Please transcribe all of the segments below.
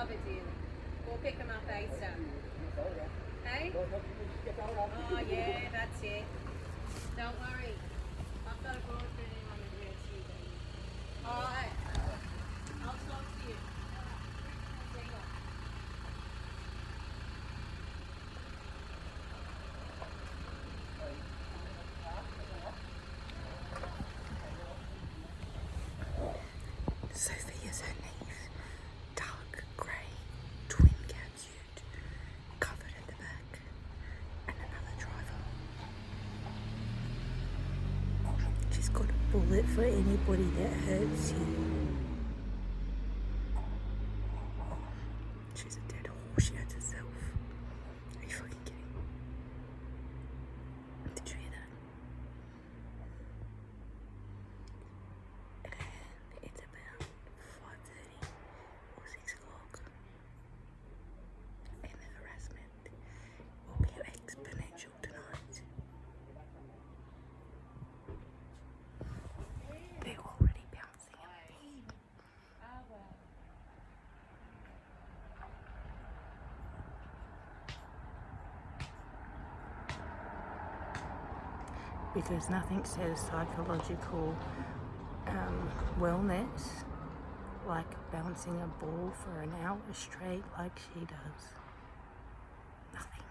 love it dearly. Go pick them up ASAP. Hey? Oh yeah, that's it. Don't worry. I've got a broad feeling on the red sea, baby. Alright. I'll talk to you. See you. Sophia's her niece, dark grey, twin cab ute, covered at the back, and another driver. She's got a bullet for anybody that hurts you. She's a dead horse, she hurts herself. Are you fucking kidding? Did you hear that? And it's about 5:30 or 6 o'clock. And the harassment will be exponential tonight. They're already bouncing at me. Because nothing says psychological wellness like bouncing a ball for an hour straight like she does. Nothing.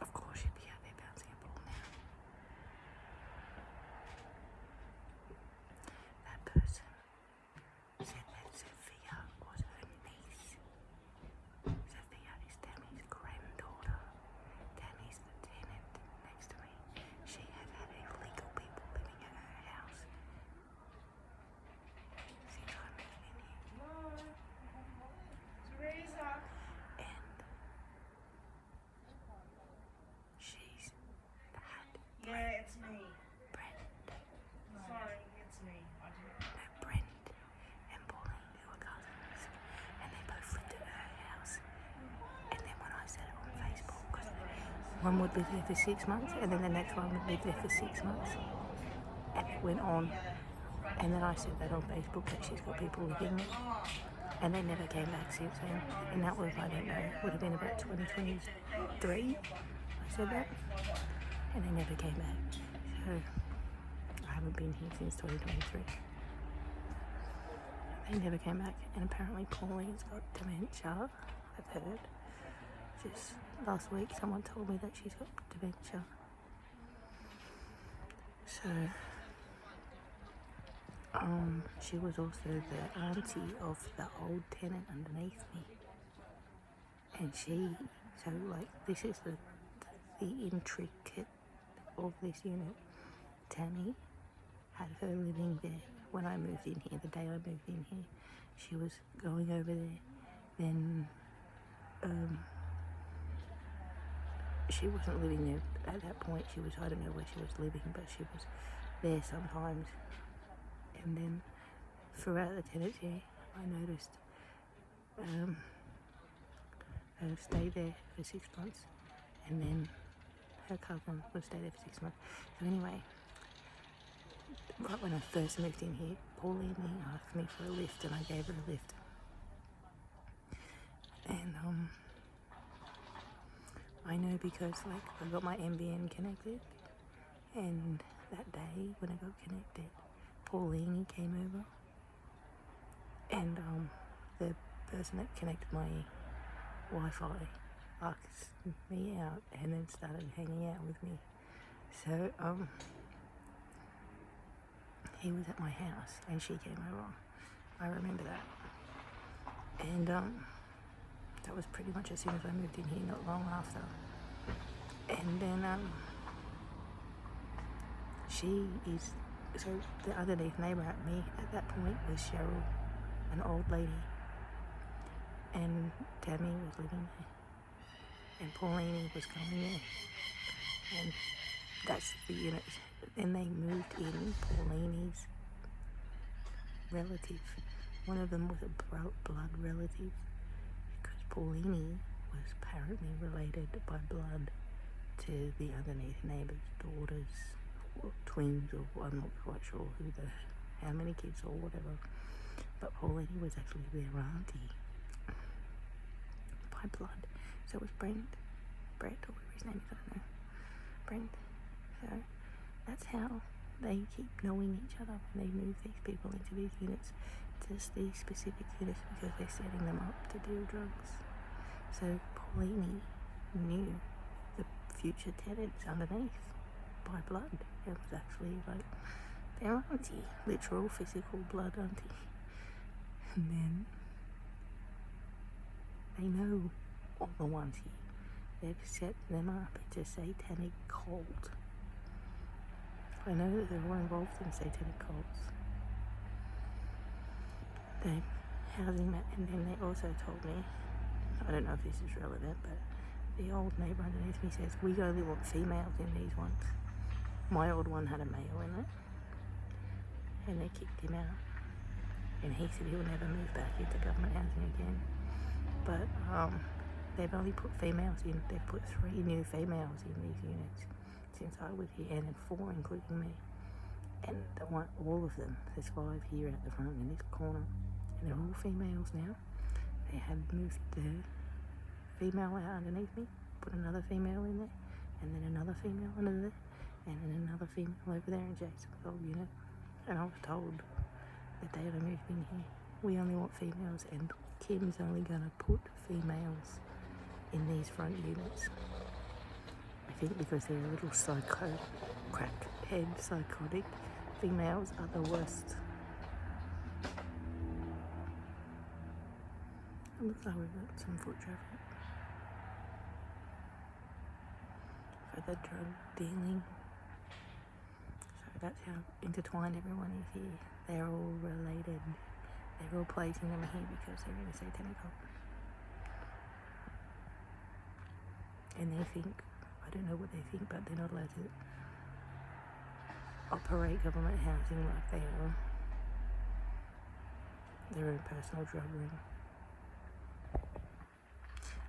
Of course she'd be out there bouncing a ball now. That person said that Sophia was her niece. Sophia is Tammy's granddaughter. Tammy's the tenant next to me. She has had illegal people living at her house since I moved in here. Teresa. And she's had Yeah, it's me. Brent, Sorry, it's me. I didn't. Brent and Pauline, who are cousins, and they both lived at her house. And then when I said it on Facebook, because one would live there for 6 months, and then the next one would live there for 6 months, and it went on. And then I said that on Facebook that she's got people living there, and they never came back since then. And that was, I don't know, would have been about 2023. I said that, and they never came back. So I haven't been here since 2023. They never came back, and apparently Pauline's got dementia, I've heard. Just last week someone told me that she's got dementia. So, she was also the auntie of the old tenant underneath me. And she, so like, this is the intricate of this unit. Tammy had her living there when I moved in here, the day I moved in here. She was going over there. Then she wasn't living there at that point. She was, I don't know where she was living, but she was there sometimes. And then throughout the tenancy, I noticed her stay there for 6 months, and then her cousin would stay there for 6 months. So anyway, right when I first moved in here, Pauline asked me for a lift, and I gave her a lift. And I know because like I got my NBN connected, and that day when I got connected, Pauline came over, and the person that connected my Wi-Fi asked me out and then started hanging out with me. So he was at my house and she came over. I remember that. And that was pretty much as soon as I moved in here, not long after. And then she is, so the underneath neighbour at me at that point was Cheryl, an old lady. And Tammy was living there. And Pauline was coming there. And that's the unit. Then they moved in Pauline's relative. One of them was a blood relative, because Pauline was apparently related by blood to the underneath neighbour's daughter's twins, or I'm not quite sure how many kids or whatever. But Pauline was actually their auntie by blood. So was Brett, or whatever his name is, I don't know. Brent. So that's how they keep knowing each other when they move these people into these units, just these specific units, because they're setting them up to deal drugs. So Pauline knew the future tenants underneath by blood. It was actually like their auntie, literal physical blood auntie. And then they know all the ones here. They've set them up. It's a satanic cult. I know that they're all involved in satanic cults. They housing that, and then they also told me, I don't know if this is relevant, but the old neighbour underneath me says, we only want females in these ones. My old one had a male in it, and they kicked him out. And he said he'll never move back into government housing again. But they've only put females in. They've put 3 new females in these units since I was here, and then 4 including me. And all of them, there's 5 here at the front in this corner, and they're all females now. They had moved the female out underneath me, put another female in there, and then another female under there, and then another female over there in Jason's old unit. And I was told the day I moved in here, we only want females, and Kim's only going to put females in these front units. I think because they're a little crackhead, psychotic. Females are the worst. It looks like we've got some foot traffic for the drug dealing. So that's how intertwined everyone is here. They're all related. They're all placing them here because they're in a satanic cult. And they think, I don't know what they think, but they're not allowed to operate government housing like they are their own personal drug ring.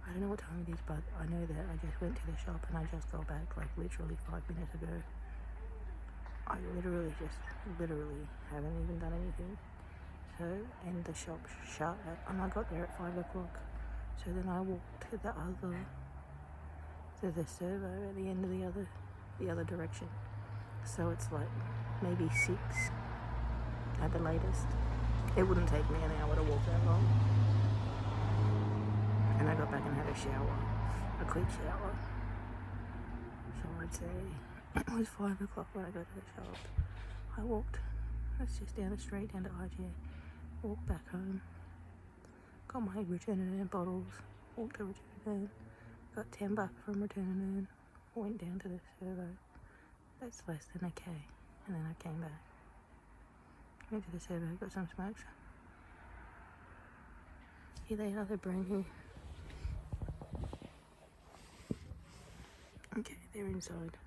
I don't know what time it is, but I know that I just went to the shop and I just got back like literally 5 minutes ago. I literally haven't even done anything. So, and the shop shut and I got there at 5 o'clock. So then I walked to the servo at the end of the other direction. So it's like maybe 6 at the latest. It wouldn't take me an hour to walk that long. And I got back and had a quick shower. So I'd say it was 5 o'clock when I got to the shop. I walked, that's just down the street, down to IGA. Walked back home. Got my return and earn bottles. Walked to return and earn. Got $10 from return and earn. Went down to the servo. That's less than a K. And then I came back. Went to the servo, got some smokes. Here they are, they're brand new. Okay, they're inside.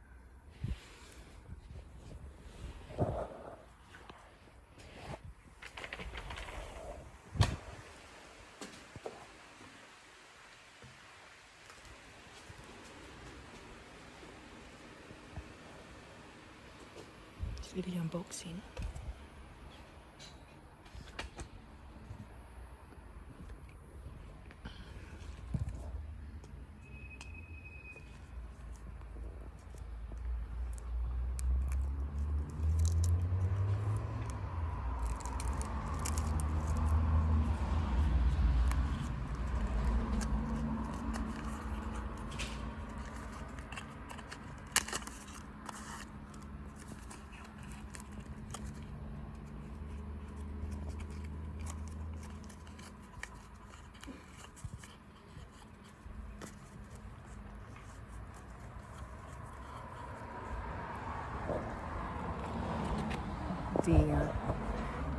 Let's do the unboxing.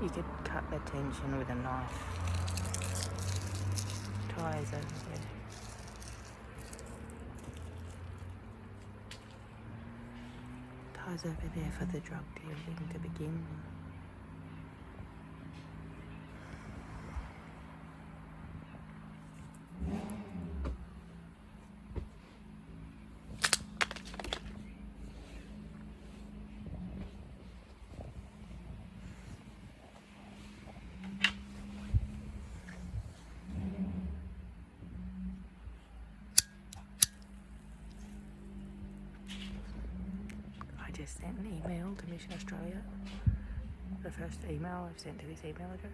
You could cut the tension with a knife. Ties over there. Ties over there for the drug dealing to begin. just sent an email to Mission Australia. The first email I've sent to this email address.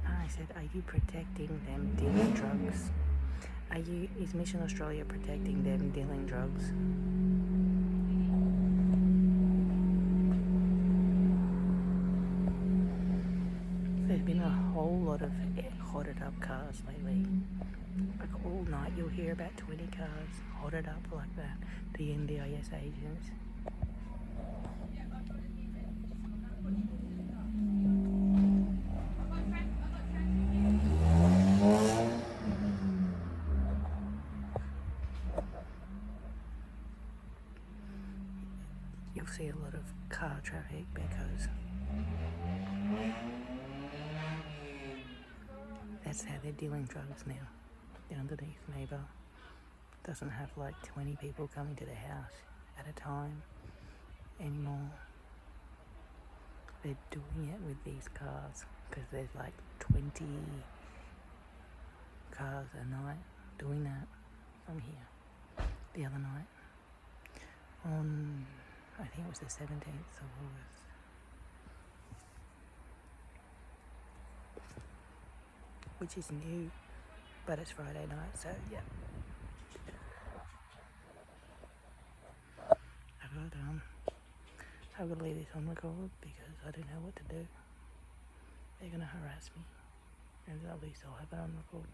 And I said, are you protecting them dealing drugs? Is Mission Australia protecting them dealing drugs? There's been a whole lot of hotted up cars lately. Like all night you'll hear about 20 cars hotted up like that. The NDIS agents. You'll see a lot of car traffic because that's how they're dealing drugs now. The underneath neighbour doesn't have like 20 people coming to the house at a time anymore. They're doing it with these cars because there's like 20 cars a night doing that from here. The other night on, I think it was the 17th of August. Which is new, but it's Friday night, so yeah. I've got to leave this on record because I don't know what to do. They're going to harass me, and at least I'll have it on record.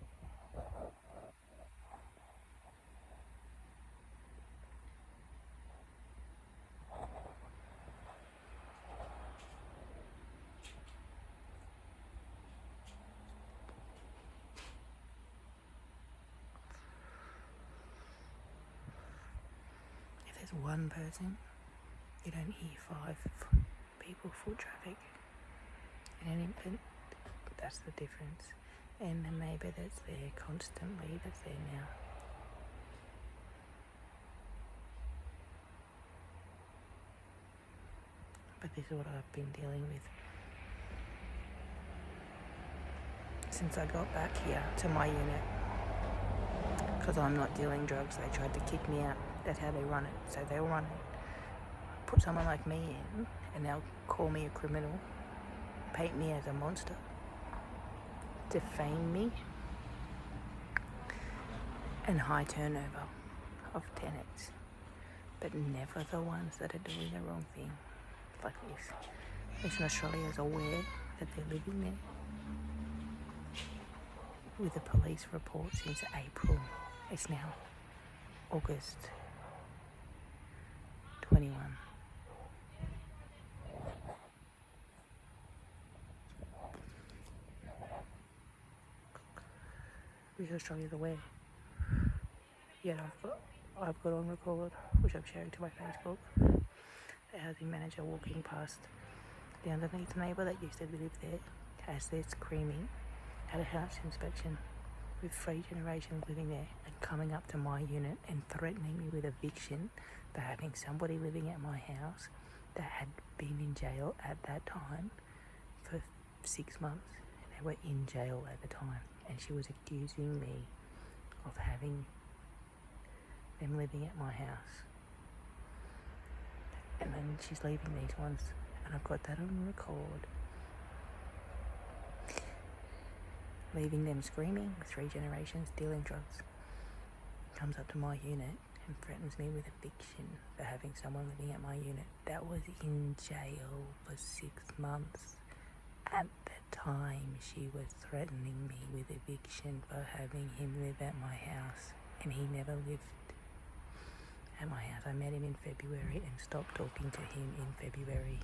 If there's one person, you don't hear 5 people foot traffic in an infant. That's the difference. And the neighbour that's there constantly, that's there now. But this is what I've been dealing with since I got back here to my unit. Because I'm not dealing drugs, they tried to kick me out. That's how they run it. So they'll run it, put someone like me in, and they'll call me a criminal, paint me as a monster, defame me, and high turnover of tenants, but never the ones that are doing the wrong thing, like this. Mission Australia is aware that they're living there with a police report since April. It's now August 21. Mission Australia's aware. Yet I've got on record, which I'm sharing to my Facebook, the housing manager walking past the underneath neighbour that used to live there as they're screaming at a house inspection with 3 generations living there and coming up to my unit and threatening me with eviction for having somebody living at my house that had been in jail at that time for 6 months. They were in jail at the time, and she was accusing me of having them living at my house. And then she's leaving these ones, and I've got that on record. Leaving them screaming with 3 generations dealing drugs. Comes up to my unit and threatens me with eviction for having someone living at my unit that was in jail for 6 months. At the time, she was threatening me with eviction for having him live at my house, and he never lived at my house. I met him in February and stopped talking to him in February.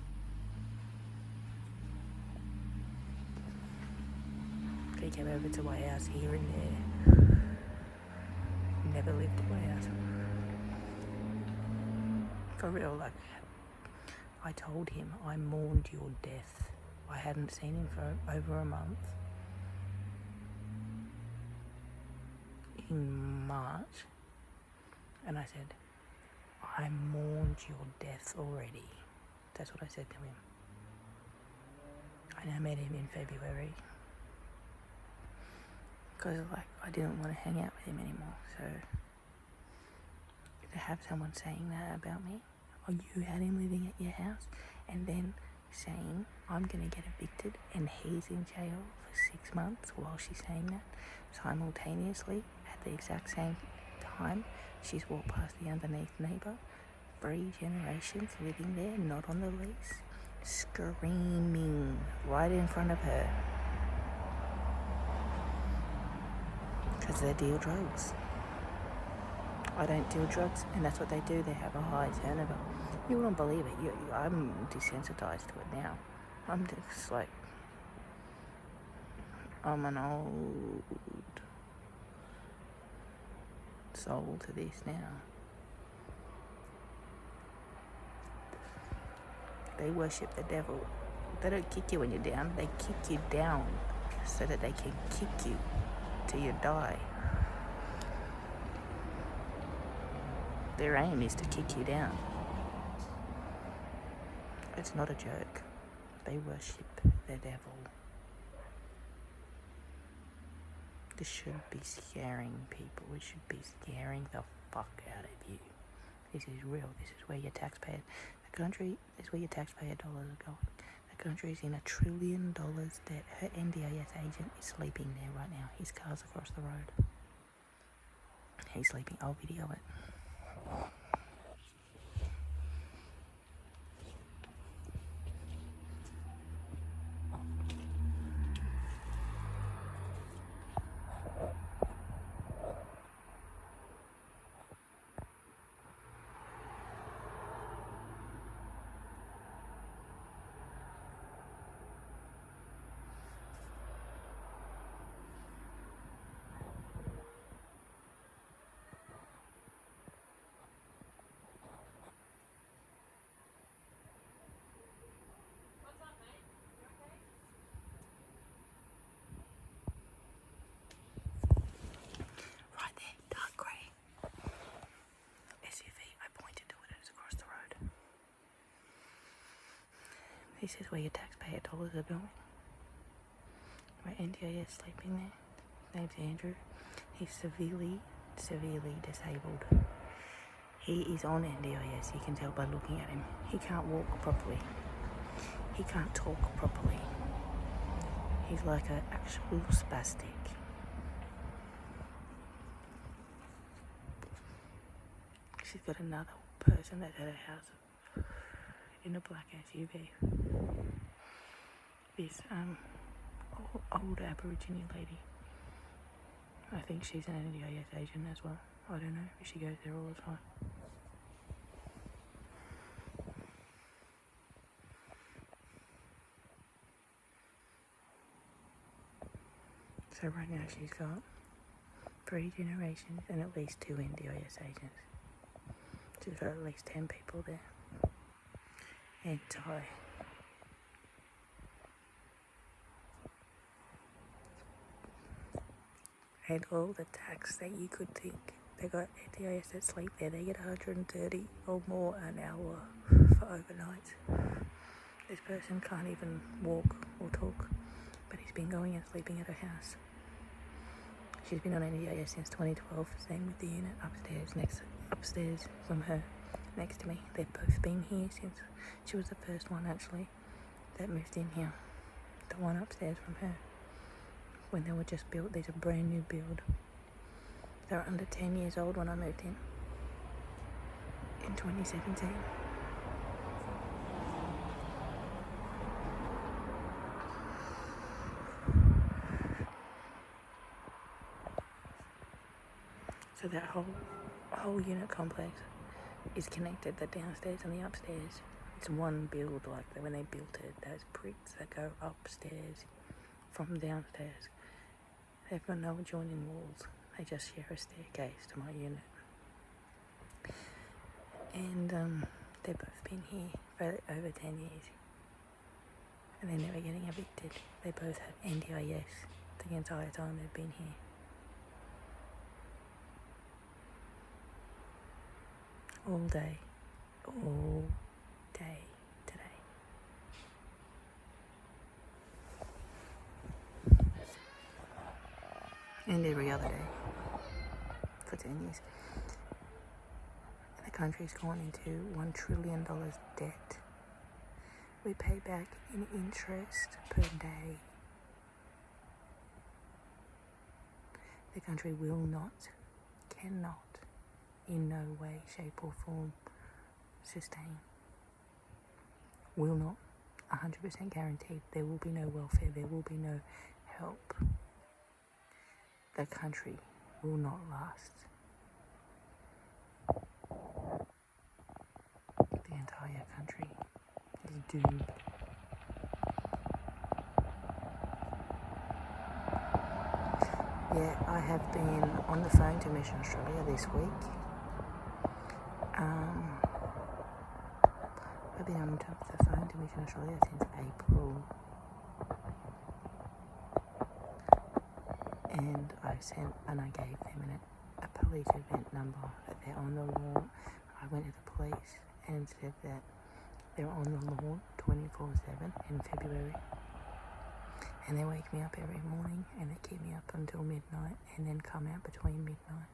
He came over to my house here and there. Never lived at my house. For real, like, I told him I mourned your death. I hadn't seen him for over a month. In March. And I said, I mourned your death already. That's what I said to him. And I met him in February. Because, like, I didn't want to hang out with him anymore. So, to have someone saying that about me or you had him living at your house, and then saying, I'm going to get evicted, and he's in jail for 6 months while she's saying that. Simultaneously, at the exact same time, she's walked past the underneath neighbour, 3 generations living there, not on the lease, screaming right in front of her because they deal drugs. I don't deal drugs, and that's what they do. They have a high turnover. You wouldn't believe it. I'm desensitized to it now. I'm just like, I'm an old soul to this now. They worship the devil. They don't kick you when you're down. They kick you down so that they can kick you till you die. Their aim is to kick you down. It's not a joke. They worship the devil. This should be scaring people. It should be scaring the fuck out of you. This is real. This is where your taxpayer... The country is where your taxpayer dollars are going. The country is in $1 trillion debt. Her NDIS agent is sleeping there right now. His car's across the road. He's sleeping. I'll video it. This is where your taxpayer dollars are going. My NDIS sleeping there. His name's Andrew. He's severely disabled. He is on NDIS. You can tell by looking at him. He can't walk properly. He can't talk properly. He's like an actual spastic. She's got another person that's at her house in a black SUV. This old Aborigine lady. I think she's an NDIS agent as well. I don't know, but she goes there all the time. So right now she's got 3 generations and at least 2 NDIS agents. She's got at least 10 people there. And Thai. And all the tax that you could think. They got NDIS that sleep there. They get 130 or more an hour for overnight. This person can't even walk or talk, but he's been going and sleeping at her house. She's been on NDIS since 2012. Same with the unit upstairs from her, next to me. They've both been here since she was the first one actually that moved in here. The one upstairs from her. When they were just built, these are brand new build. They were under 10 years old when I moved in 2017. So that whole unit complex is connected, the downstairs and the upstairs. It's one build, like when they built it, those bricks that go upstairs from downstairs. They've got no adjoining walls. They just share a staircase to my unit. And they've both been here for over 10 years. And they're never getting evicted. They both have NDIS the entire time they've been here. All day today. And every other day for 10 years. And the country's gone into $1 trillion debt. We pay back in interest per day. The country will not, cannot, in no way, shape or form sustain. Will not, 100% guaranteed. There will be no welfare, there will be no help. The country will not last. The entire country is doomed. Yeah, I have been on the phone to Mission Australia this week. I've been on the phone to Mission Australia since April. And I gave them a police event number that they're on the lawn. I went to the police and said that they're on the lawn 24/7 in February. And they wake me up every morning and they keep me up until midnight and then come out between midnight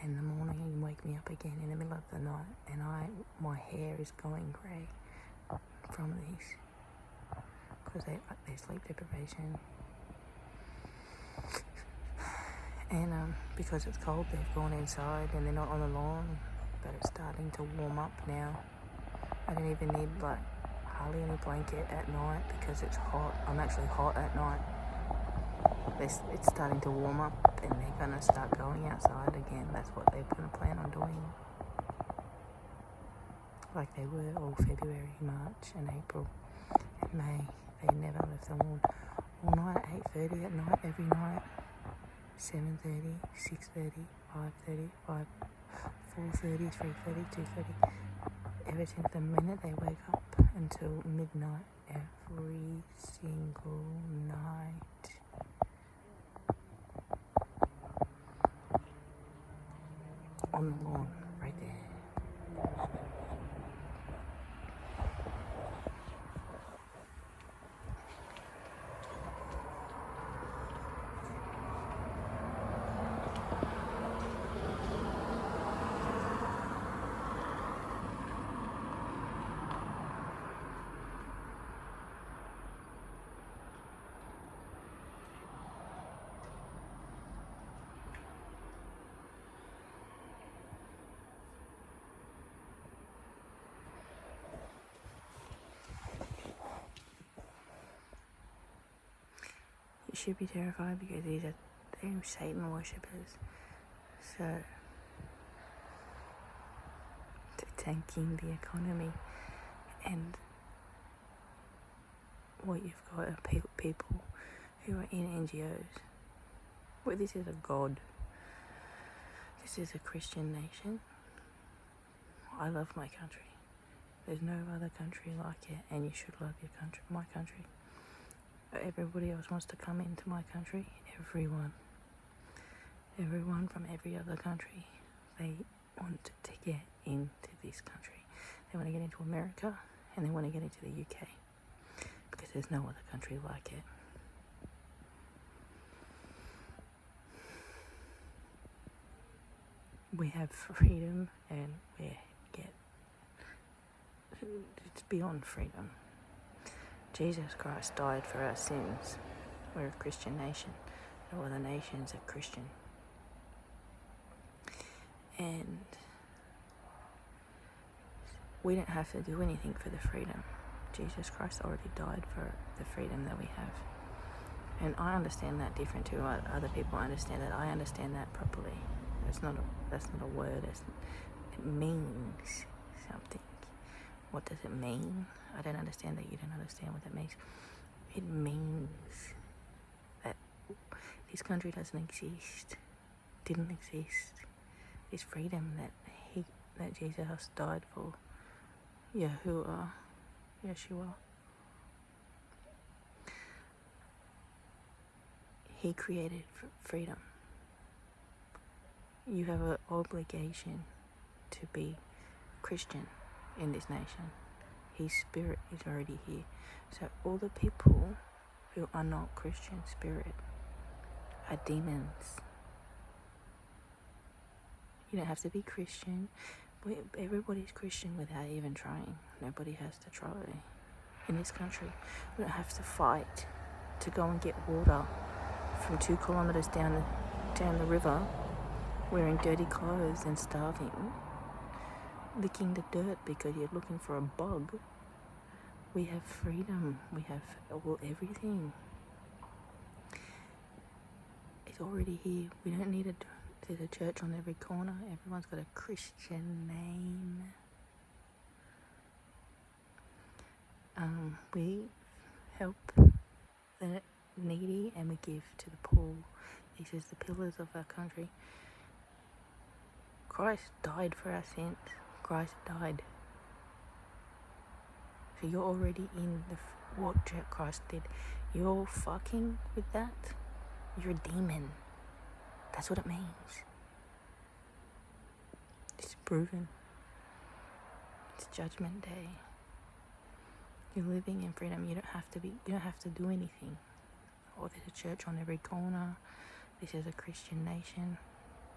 and the morning and wake me up again in the middle of the night, and my hair is going grey from this because they sleep deprivation. And because it's cold, they've gone inside and they're not on the lawn, but it's starting to warm up now. I don't even need hardly any blanket at night because it's hot. I'm actually hot at night. It's starting to warm up and they're going to start going outside again. That's what they're going to plan on doing. Like they were all February, March and April and May. They never left the lawn. All night, 8:30 at night, every night. 7:30, 6:30, 5:30, 4:30, 3:30, 2:30. Ever since the minute they wake up until midnight every single night. On the lawn, right there. You should be terrified because they're Satan worshippers. So they're tanking the economy, and what you've got are people who are in NGOs. Well, this is a God. This is a Christian nation. I love my country. There's no other country like it, and you should love your country, my country. Everybody else wants to come into my country. Everyone from every other country, they want to get into this country. They want to get into America and they want to get into the UK because there's no other country like it. We have freedom and it's beyond freedom. Jesus Christ died for our sins. We're a Christian nation. No other nations are Christian. And we don't have to do anything for the freedom. Jesus Christ already died for the freedom that we have. And I understand that different to what other people understand it. I understand that properly. That's not a word. It means something. What does it mean? I don't understand that you don't understand what that means. It means that this country doesn't exist, didn't exist. This freedom that Jesus died for, Yeshua. He created freedom. You have an obligation to be Christian in this nation. His spirit is already here. So all the people who are not Christian spirit are demons. You don't have to be Christian. Everybody's Christian without even trying. Nobody has to try. In this country, we don't have to fight to go and get water from 2 kilometres down the river, wearing dirty clothes and starving, licking the dirt because you're looking for a bug. We have freedom. We have everything. It's already here. We don't need there's a church on every corner. Everyone's got a Christian name. We help the needy and we give to the poor. This is the pillars of our country. Christ died for our sins. Christ died. So you're already in what Christ did. You're fucking with that. You're a demon. That's what it means. It's proven. It's Judgment Day. You're living in freedom. You don't have to do anything. Oh, there's a church on every corner. This is a Christian nation.